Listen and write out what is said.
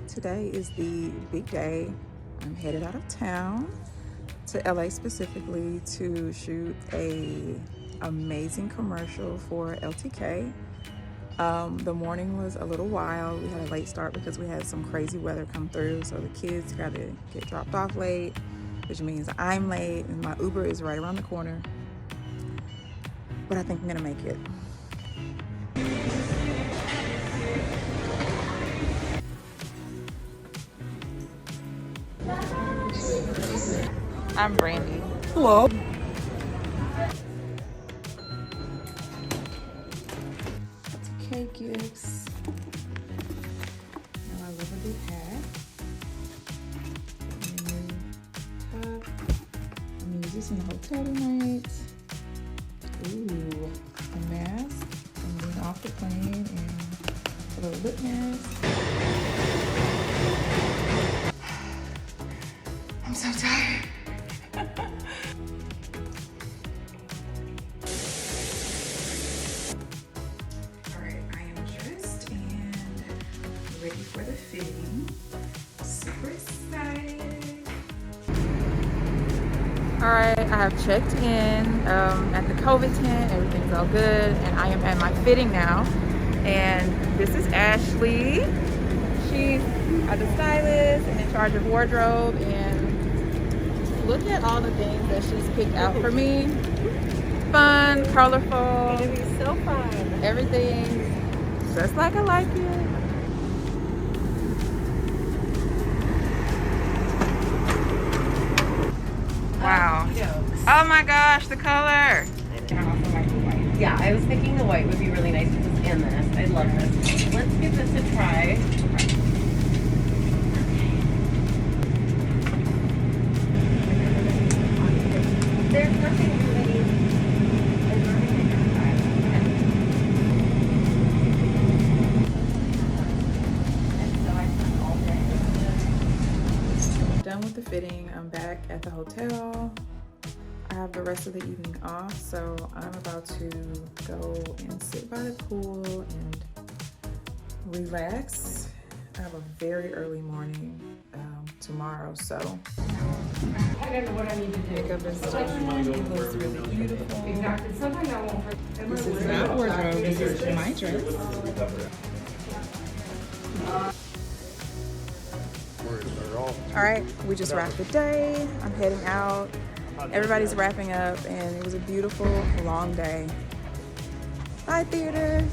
Today is the big day. I'm headed out of town to LA specifically to shoot a amazing commercial for LTK. The morning was a little wild. We had a late start because we had some crazy weather come through, so the kids got to get dropped off late, which means I'm late and my Uber is right around the corner. But I think I'm gonna make it. I'm Brandy. Hello. LTK gifts. Now I love a good hat. And top. I'm gonna use this in the hotel tonight. Ooh, a mask. I'm getting off the plane and a little lip mask. I'm so tired. Alright, I am dressed and ready for the fitting. Super excited. Alright, I have checked in at the COVID tent. Everything's all good, and I am at my fitting now. And this is Ashley. She's the stylist and in charge of wardrobe, and look at all the things that she's picked out for me. Fun, colorful. It's gonna be so fun. Everything just like I like it. Wow. Oh my gosh, the color. Yeah, I was thinking the white would be really nice with this and this. I love this. Let's give this a try. There's nothing really. There's nothing Done with the fitting. I'm back at the hotel. I have the rest of the evening off, so I'm about to go and sit by the pool and relax. I have a very early morning tomorrow, so I don't know what I need to do. makeup is done. It looks really beautiful. Exactly. Sometimes I won't. This is not wardrobe, this is my dress. All right, we just wrapped the day. I'm heading out. Everybody's wrapping up, and it was a beautiful, long day. Bye, theater.